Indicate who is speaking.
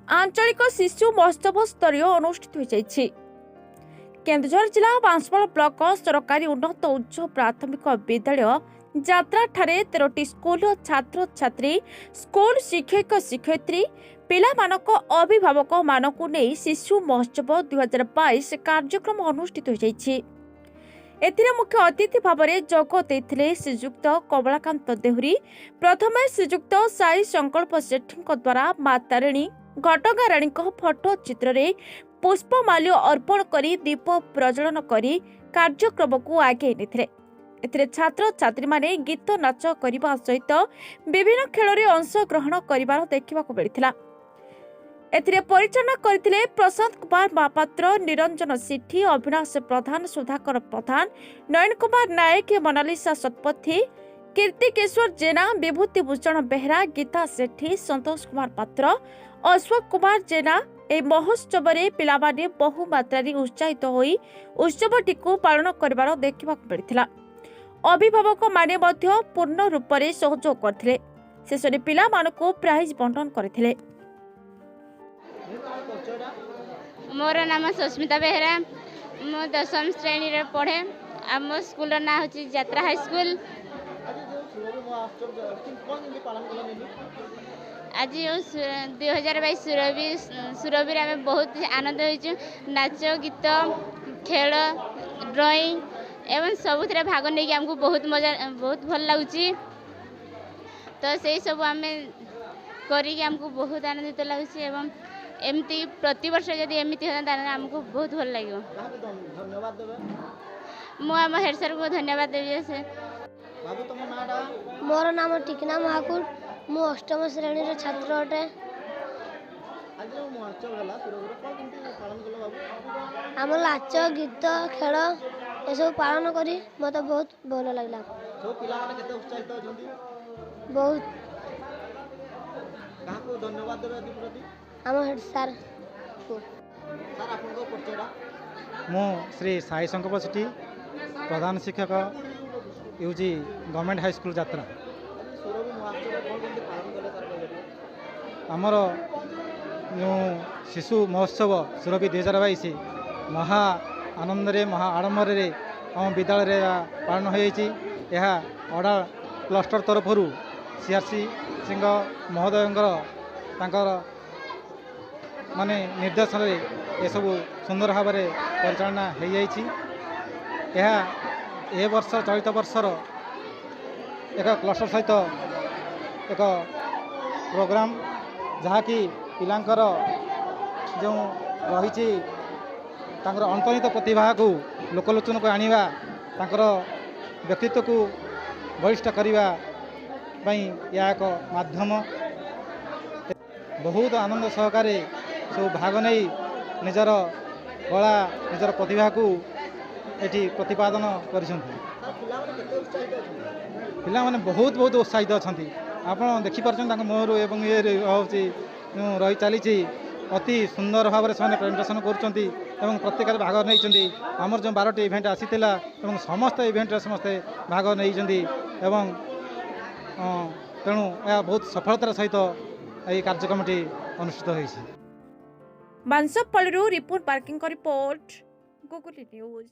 Speaker 1: आंचलिक शिशु महोत्सव स्तरीय अनुष्ठित हो जाइछि। केन्दुझर जिला बांसवाड़ा ब्लॉक सरकारी उन्नत उच्च प्राथमिक विद्यालय जात्रा ठारे 13टी स्कूल छात्र छात्री स्कूल शिक्षक शिक्षयित्री पिला मानक अभिभावक मानकु नै शिशु महोत्सव 2022 कार्यक्रम अनुष्ठित हो जाइछि। एथिरे मुख्य अतिथि भाव में जोग देते श्रीजुक्त कमलाकांत देहुरी प्रथमे श्रीजुक्त साई संकल्प सेठी द्वारा माँ तारिणी घटगा राणी फोटो चित्र रे पुष्पमाल्य अर्पण करी दीप प्रज्वलन करी कार्यक्रम को आगे नेथिले। छात्र छात्री माने गीत नाच करने सहित विभिन्न खेल में अंशग्रहण कर देखा मिलता। एथिरे परिचालना करथिले प्रशांत कुमार महापात्र, निरंजन सिठी, अविनाश प्रधान, सुधाकर प्रधान, नयन कुमार नायक, मोनालिसा शतपथी, कीर्तिकेश्वर जेना, विभूति भूषण बेहरा, गीता सेठी, संतोष कुमार पात्र, अशोक कुमार जेना। ए महोत्सव में पिलामाने बहु मात्रा उत्साहित होई उत्सवटी पालन कर देखा मिलता। अभिभावक माने मध्य पूर्ण रूप से सहयोग करथिले। शेष में पिला मानकु प्राइज बंटन करथिले।
Speaker 2: मोर नाम सुस्मिता बेहरा, मु 10वीं श्रेणी रे पढ़े। आम स्कूल ना हूँ जात्रा हाई स्कूल। आज 2022 सुरभि आम बहुत आनंद हो, नाच गीत खेल ड्राइंग एवं सबुथ भाग नहीं आमको बहुत मजा बहुत भल लगुच। तो से सब आम करमको बहुत आनंदित लगुच एवं एमती प्रति वर्ष जब एमती होता आमको बहुत भल लगे। मुझे हेड सर को धन्यवाद देवी से।
Speaker 3: मोर नाम टिकना महाकुर, मु 8म श्रेणी रे छात्र अटे। आम नाच गीत खेल एसब पालन करी मत बहुत भल लगला। बहुत आम हेड सर को।
Speaker 4: मु श्री साई संकल्प सेठी प्रधान शिक्षक यूजी गवर्नमेंट हाई स्कूल जात्रा। आमर जो शिशु महोत्सव सुरभि 2022 महा आनंद महा आडम्बर आम विद्यालय पालन हो। अडा क्लस्टर तरफ सीआरसी सिंह महोदय माने निर्देशन ये सब सुंदर भाव में परिचालना हो जाइछि। ए वर्ष चलित वर्षर एक क्लस्टर सहित एक प्रोग्राम जहाँकि पिलांकर जो रही अंतर्निहित प्रतिभा को लोकलोचन को आनिबा तांकर व्यक्तित्व को बलिष्ठ करने या एक माध्यम। बहुत आनंद सहकारे सब भाग नहीं निजर कला निजर प्रतिभा को एटी प्रतिपादन करिसंती। पिला माने बहुत बहुत उत्साहित अच्छा। आप देखिपार मुहर एवं ये रही चली अति सुंदर भाव में प्रेजेंटेशन कर प्रत्येक भाग नहीं। आमर जो 12टी इवेंट आसीला समस्त इवेंट समस्ते भाग नहीं तेणु यह बहुत सफलतार सहित यह कार्यक्रमटी अनुष्ठित होइछि।
Speaker 1: बांसवाड़ा रिपोर्ट पार्किंग रिपोर्ट गुगुली न्यूज।